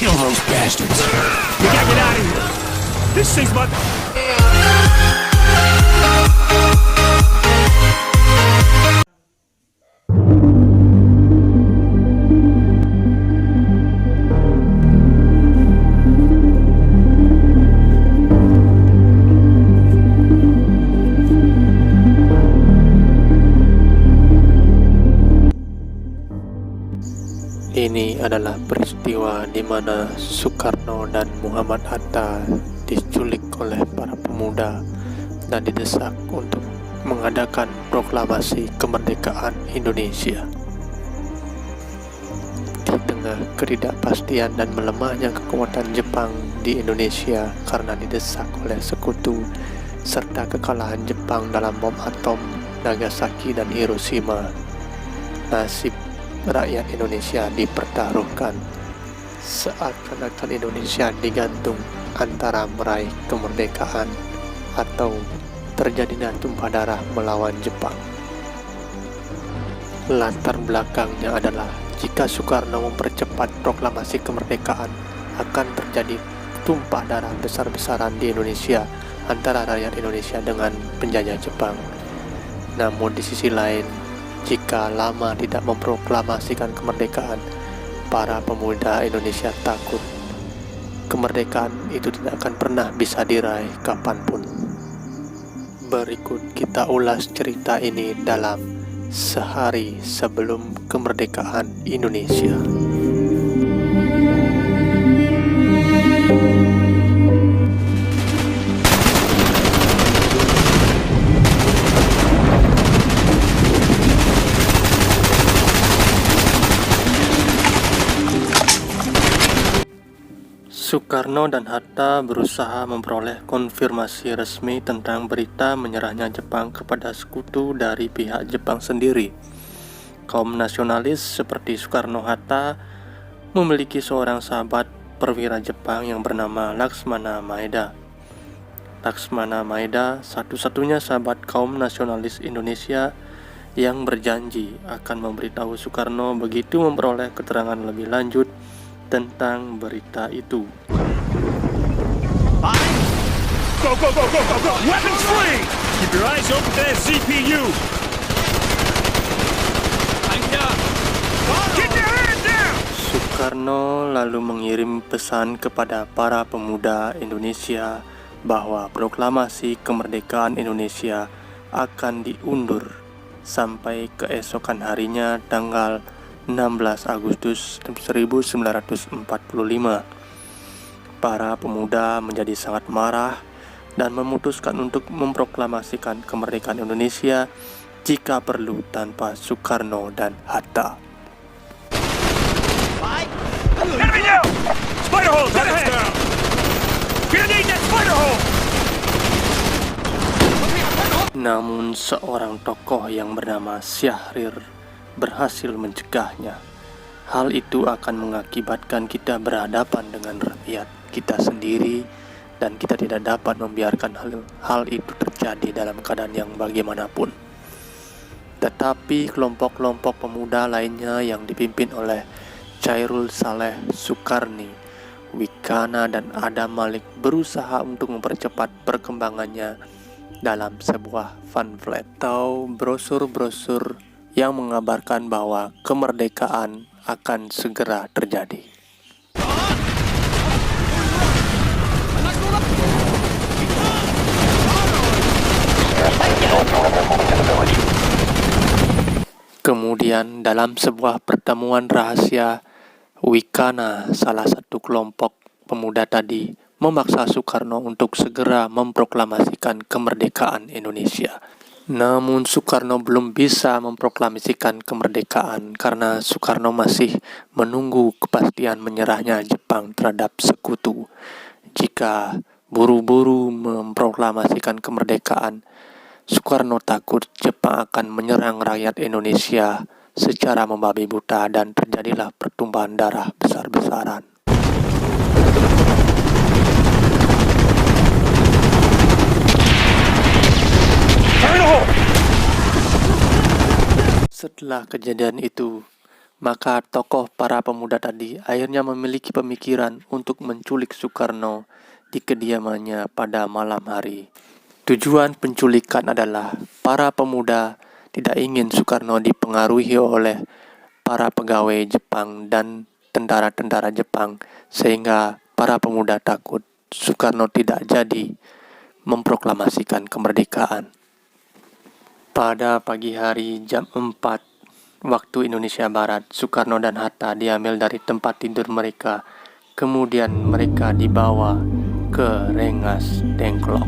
Kill those bastards. We gotta get out of here. This thing's about to... Ini adalah peristiwa di mana Soekarno dan Muhammad Hatta diculik oleh para pemuda dan didesak untuk mengadakan proklamasi kemerdekaan Indonesia. Di tengah ketidakpastian dan melemahnya kekuatan Jepang di Indonesia karena didesak oleh sekutu, serta kekalahan Jepang dalam bom atom Nagasaki dan Hiroshima, nasib rakyat Indonesia dipertaruhkan. Seakan-akan Indonesia digantung antara meraih kemerdekaan atau terjadinya tumpah darah melawan Jepang. Latar belakangnya adalah jika Soekarno mempercepat proklamasi kemerdekaan, akan terjadi tumpah darah besar-besaran di Indonesia antara rakyat Indonesia dengan penjajah Jepang. Namun di sisi lain, jika lama tidak memproklamasikan kemerdekaan, para pemuda Indonesia takut kemerdekaan itu tidak akan pernah bisa diraih kapanpun. Berikut kita ulas cerita ini dalam Sehari Sebelum Kemerdekaan Indonesia. Soekarno dan Hatta berusaha memperoleh konfirmasi resmi tentang berita menyerahnya Jepang kepada sekutu dari pihak Jepang sendiri. Kaum nasionalis seperti Soekarno-Hatta memiliki seorang sahabat perwira Jepang yang bernama Laksmana Maeda. Laksmana Maeda satu-satunya sahabat kaum nasionalis Indonesia yang berjanji akan memberitahu Soekarno begitu memperoleh keterangan lebih lanjut tentang berita itu. Go, go, go, go, go, go! Weapons free! Keep your eyes open for that CPU! Get your hands down! Soekarno lalu mengirim pesan kepada para pemuda Indonesia bahwa proklamasi kemerdekaan Indonesia akan diundur sampai keesokan harinya tanggal 16 Agustus 1945. Para pemuda menjadi sangat marah dan memutuskan untuk memproklamasikan kemerdekaan Indonesia jika perlu tanpa Soekarno dan Hatta. Enemy down! Spider hole! Dead ahead! Grenade that spider hole! Namun seorang tokoh yang bernama Syahrir berhasil mencegahnya. Hal itu akan mengakibatkan kita berhadapan dengan rakyat kita sendiri, dan kita tidak dapat membiarkan hal itu terjadi dalam keadaan yang bagaimanapun. Tetapi kelompok-kelompok pemuda lainnya yang dipimpin oleh Chairul Saleh Sukarni, Wikana, dan Adam Malik berusaha untuk mempercepat perkembangannya dalam sebuah pamflet atau brosur-brosur yang mengabarkan bahwa kemerdekaan akan segera terjadi. Kemudian dalam sebuah pertemuan rahasia, Wikana, salah satu kelompok pemuda tadi, memaksa Soekarno untuk segera memproklamasikan kemerdekaan Indonesia. Namun Soekarno belum bisa memproklamasikan kemerdekaan karena Soekarno masih menunggu kepastian menyerahnya Jepang terhadap sekutu. Jika buru-buru memproklamasikan kemerdekaan, Soekarno takut Jepang akan menyerang rakyat Indonesia secara membabi buta dan terjadilah pertumpahan darah besar-besaran. Setelah kejadian itu, Maka tokoh para pemuda tadi akhirnya memiliki pemikiran untuk menculik Soekarno di kediamannya pada malam hari. Tujuan penculikan adalah para pemuda tidak ingin Soekarno dipengaruhi oleh para pegawai Jepang dan tentara-tentara Jepang, sehingga para pemuda takut Soekarno tidak jadi memproklamasikan kemerdekaan. Pada pagi hari jam 4 waktu Indonesia Barat, Soekarno dan Hatta diambil dari tempat tidur mereka, kemudian mereka dibawa ke Rengas Dengklok.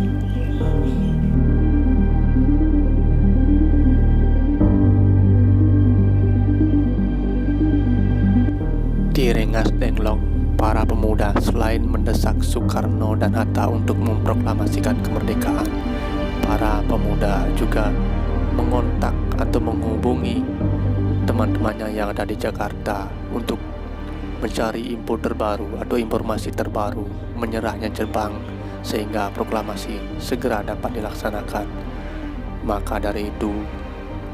Di Rengas Dengklok, para pemuda selain mendesak Soekarno dan Hatta untuk memproklamasikan kemerdekaan, para pemuda juga mengontak atau menghubungi teman-temannya yang ada di Jakarta untuk mencari info terbaru atau informasi terbaru menyerahnya Jepang sehingga proklamasi segera dapat dilaksanakan. Maka dari itu,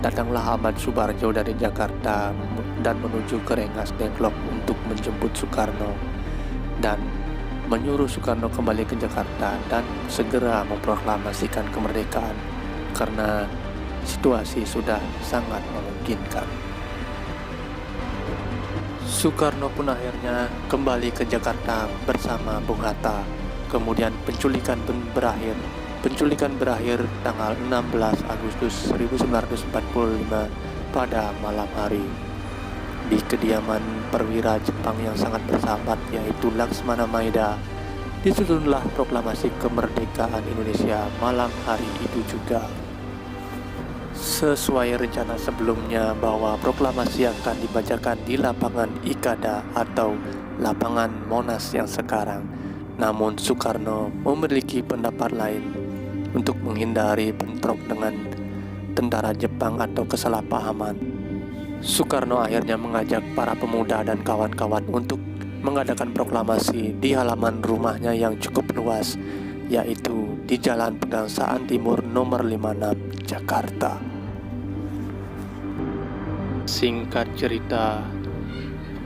datanglah Ahmad Subarjo dari Jakarta dan menuju ke Rengas Dengklok untuk menjemput Soekarno dan menyuruh Soekarno kembali ke Jakarta dan segera memproklamasikan kemerdekaan karena situasi sudah sangat memungkinkan. Soekarno pun akhirnya kembali ke Jakarta bersama Bung Hatta. Kemudian penculikan pun berakhir. Penculikan berakhir tanggal 16 Agustus 1945 pada malam hari di kediaman perwira Jepang yang sangat bersahabat, yaitu Laksmana Maeda. Disusunlah proklamasi kemerdekaan Indonesia malam hari itu juga. Sesuai rencana sebelumnya bahwa proklamasi akan dibacakan di lapangan Ikada atau lapangan Monas yang sekarang. Namun Soekarno memiliki pendapat lain untuk menghindari bentrok dengan tentara Jepang atau kesalahpahaman. Soekarno akhirnya mengajak para pemuda dan kawan-kawan untuk mengadakan proklamasi di halaman rumahnya yang cukup luas, yaitu di Jalan Pegangsaan Timur nomor 56, Jakarta. Singkat cerita,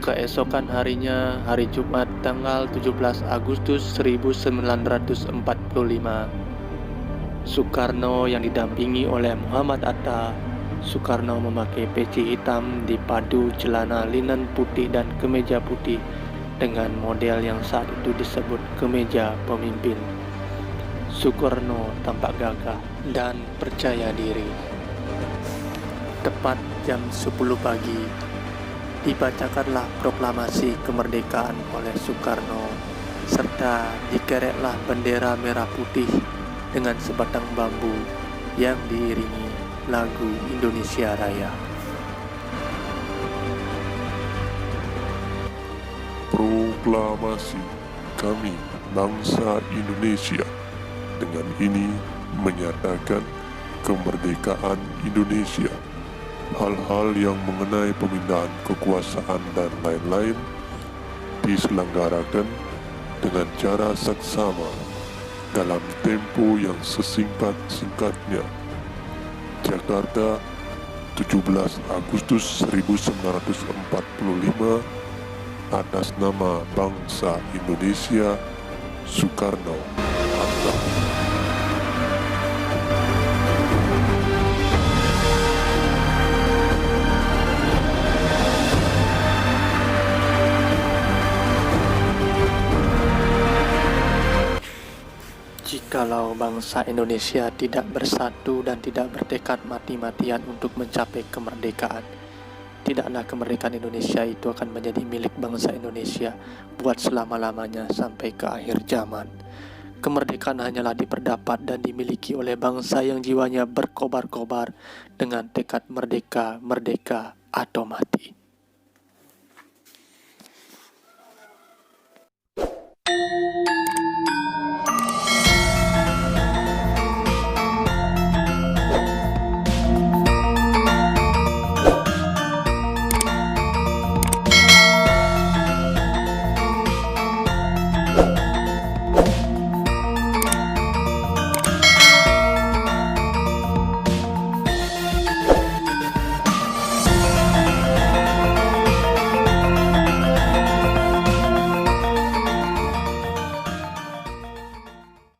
keesokan harinya, hari Jumat tanggal 17 Agustus 1945, Soekarno yang didampingi oleh Muhammad Hatta. Soekarno memakai peci hitam dipadu celana linen putih dan kemeja putih dengan model yang saat itu disebut kemeja pemimpin. Soekarno tampak gagah dan percaya diri. Tepat jam 10 pagi, dibacakanlah proklamasi kemerdekaan oleh Soekarno, serta dikereklah bendera merah putih dengan sebatang bambu yang diiringi lagu Indonesia Raya. Proklamasi kami bangsa Indonesia dengan ini menyatakan kemerdekaan Indonesia. Hal-hal yang mengenai pemindahan kekuasaan dan lain-lain diselenggarakan dengan cara saksama dalam tempo yang sesingkat-singkatnya. Jakarta, 17 Agustus 1945, atas nama bangsa Indonesia, Soekarno-Hatta. Jikalau bangsa Indonesia tidak bersatu dan tidak bertekad mati-matian untuk mencapai kemerdekaan, tidaklah kemerdekaan Indonesia itu akan menjadi milik bangsa Indonesia buat selama-lamanya sampai ke akhir zaman. Kemerdekaan hanyalah diperdapat dan dimiliki oleh bangsa yang jiwanya berkobar-kobar dengan tekad merdeka, merdeka atau mati.